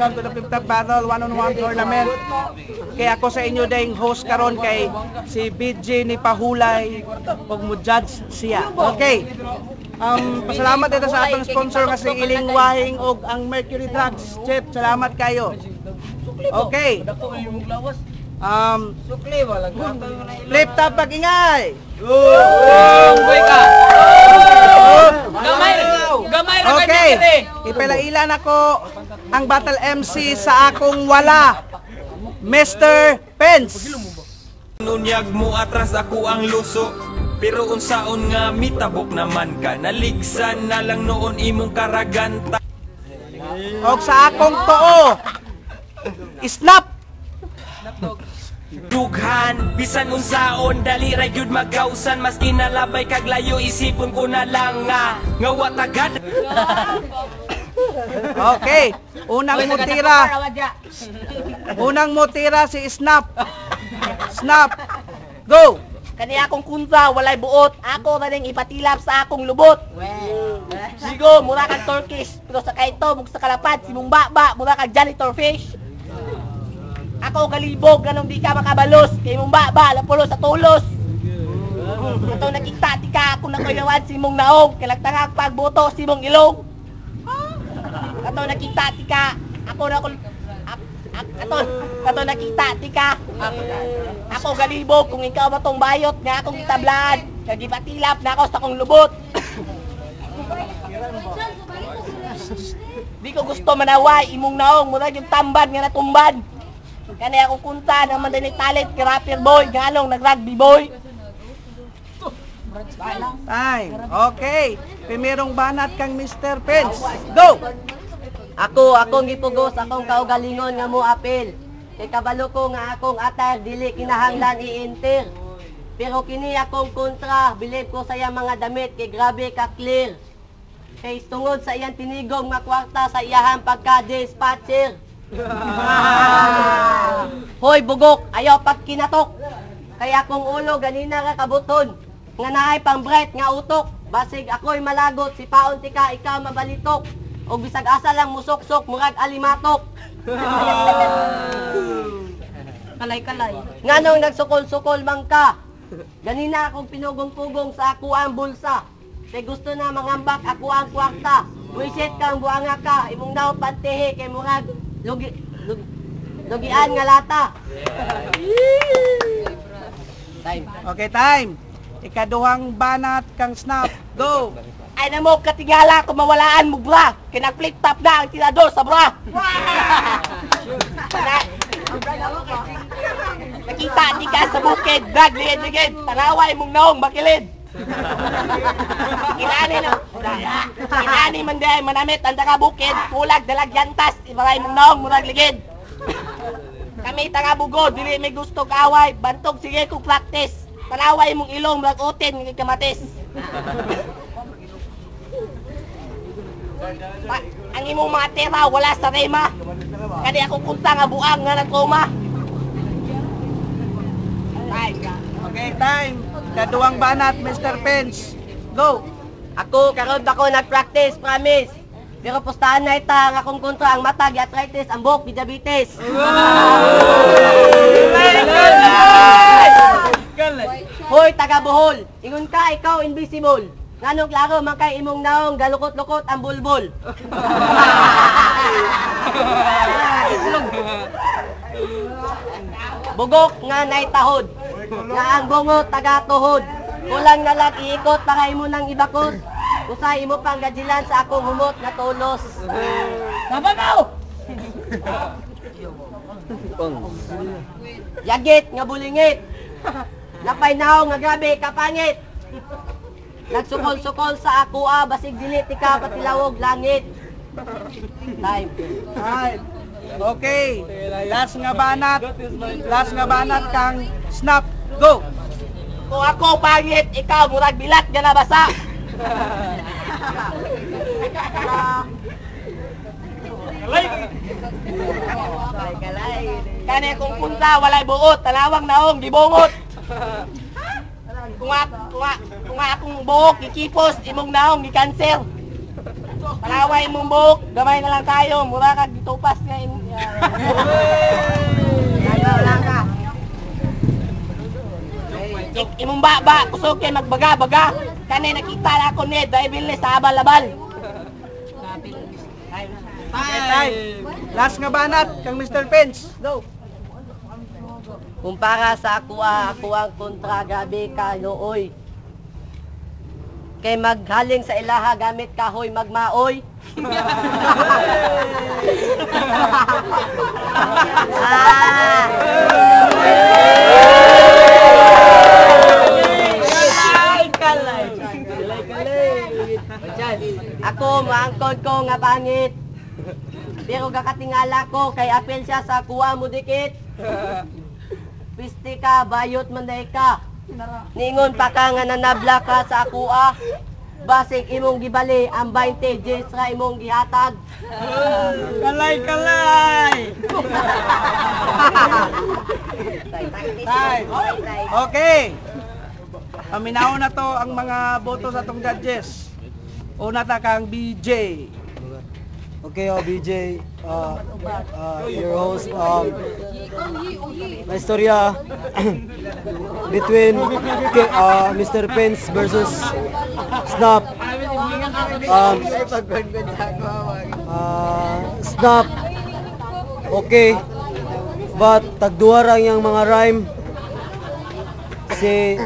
welcome to the Flip Top Battle one-on-one tournament. Kaya ako sa inyo dahil host karon kay si BJ ni Pahulay ug mo judge siya. Okay. Pasalamat dito sa atong sponsor nga si Iling Wahing ug ang Mercury Drugs. Chip, salamat kayo. Okay. Flip Top pag-ingay. Boy ka. Gamay ra kay Okay. Ipilailan ako ang battle MC sa akong wala. Mr. Pence. Nunyag mo atras ako ang luso. Pero unsaon nga mitabok naman ka. Naligsan na lang noon imong karaganta. Og sa akong too. Snap. Dughan, bisan unsaon, dali ra gyud magkausan. Maski nalabay kag layo, isipon ko na lang nga wa tagad. Okay. Unang mutira si Snap. Snap. Go. Kani akong kunsa, walay buot. Ako na ning ipatilap sa akong lubot. Sigo, mura kag Turkish. Pero sa kaito, mug sa kalapad, simong baba, mura kag janitor fish. Ako galibog, ganong di ka makabalos. Kay mong baba, lapulos sa tulos. Ito nakita, di ka ako nakoyawan simong naong. Kalagtangag pagboto, simong ilong. Ito nakita, di ka. Ito nakita, di ka. Ako galibog, kung ikaw matong bayot nga akong itablaan. Kagipatilap na ako sa akong lubot. Di ko gusto manaway, imong naong, mura yung tambad nga natumbad. Kani akong kunta ng mandanig talent kay rapper boy, galong nag-rugby boy. Time. Okay. Primerong banat kang Mr. Pence. Go. Akong gipugos, akong kaugalingon nga mo apil. Kay kabalo ko nga akong atar, dili kinahanglan i-enter. Pero kini akong kontra, bilib ko sa iyang mga damit, kay grabe ka clear. Kay tungod sa iyang tinigong nga kwarta sa iyahang pagka-dispatcher. Hoy bugok, ayaw pag kinatok. Kaya kung ulo ganina ka kabuton. Nga naay pang bright nga utok. Basig ako'y malagot, si paon tika ikaw mabalitok. O bisag asa lang musok-sok, murag alimatok. Kalay-kalay. Nganong nagsukol-sukol man ka. Ganina akong pinugong-pugong sa ako ang bulsa. Kay gusto na mangambak ako ang kwarta. Wisit kang buanga ka, imong daw pantehe kay murag Lugian nga lata. Time. Okay, time. Ikaduhang banat kang Snap. Go. Ay na mo katingala kung mawalaan mo bra. Kinag-flip top na ang tirador sa bra. Nakita di ka sa bukid, drag ligid-ligid. Taraway mong naong makilid. Kinani man day manamit ang taga bukid, pulag dalag yantas, ibaray mong naong murag ligid. Kami taga bugod, dili may gusto kaaway, bantog sige ko practice. Taraway mong ilong murag utin ng kamatis. Ang imong mga tera wala sa rema. Kani akong kunta nga buang nga nagkoma. Okay, time. Kaduhang banat, Mr. Pence. Go. Ako karon ako nag-practice, promise. Pero pustahan na ita ang akong kontra ang mata, arthritis, ang buhok, diabetes. Hoy, taga Bohol, ingon ka ikaw invisible. Nganong klaro man kay imong naong galukot-lukot ang bulbul. Bugok nga naitahod. Nga ang bungo taga tuhod. Kulang na lang iikot para imo nang ibakos. Usay imo pang gajilan sa akong humot na tulos. Sabaw! Yagit nga bulingit. Napay naong nga grabe kapangit. Nagsukol-sukol sa ako basig dili tika patilawog langit. Time. Time. Okay. Last nga banat kang Snap. Go. Kung ako pangit, ikaw murag bilat nga nabasa. Kani kung punta walay buot, talawang naong gibungot. Kung akong buhok gikipos, imong naong gikanser. Palaway mong buhok, gamay na lang tayo, mura kag gitupas nga lang ka. Imong baba, kusog kay magbaga-baga. Kanay nakita na ako ni driving list sa abal-abal. Time. Last nga banat kang Mr. Pence. Go. Kumpara sa ako ang kontra gabi kayo oy. Kay maghaling sa ilaha gamit kahoy magmaoy. Ako maangkon ko nga pangit. Pero gakatingala ko kay apel siya sa kuha mo dikit. Piste ka, bayot manday ka. Ningon pa ka nga nanabla ka sa kuha. Basig imong gibali ang 20 Gs ra imong gihatag. Kalay. Time. Okay. Paminaw na to ang mga boto sa atong judges. Una ta kang BJ. Okay, BJ, your host, my storya between Mr. Pence versus Snap. Snap, okay, but tagduwa yung mga rhyme. Si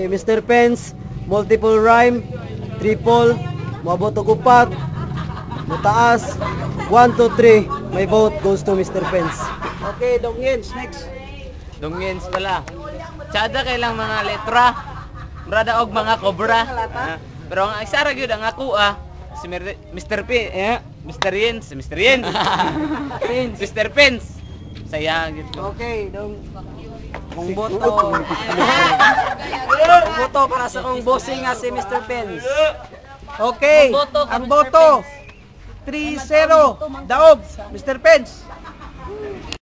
Mr. Pence, multiple rhyme, triple, mabot og upat. Mataas, 1, 2, 3, my vote goes to Mr. Pence. Okay, Dongyens, next. Dongyens pala. Tsada kay lang mga letra. Murada og mga cobra. Pero ang isa ra gyud ang ako si Mr. P, Mr. Yens, Mr. Yens. Mr. Pence. Saya gyud ko. Okay, Kung boto para sa kong bossing nga si Mr. Pence. Okay, ang boto 3-0 daog Mr. Pence.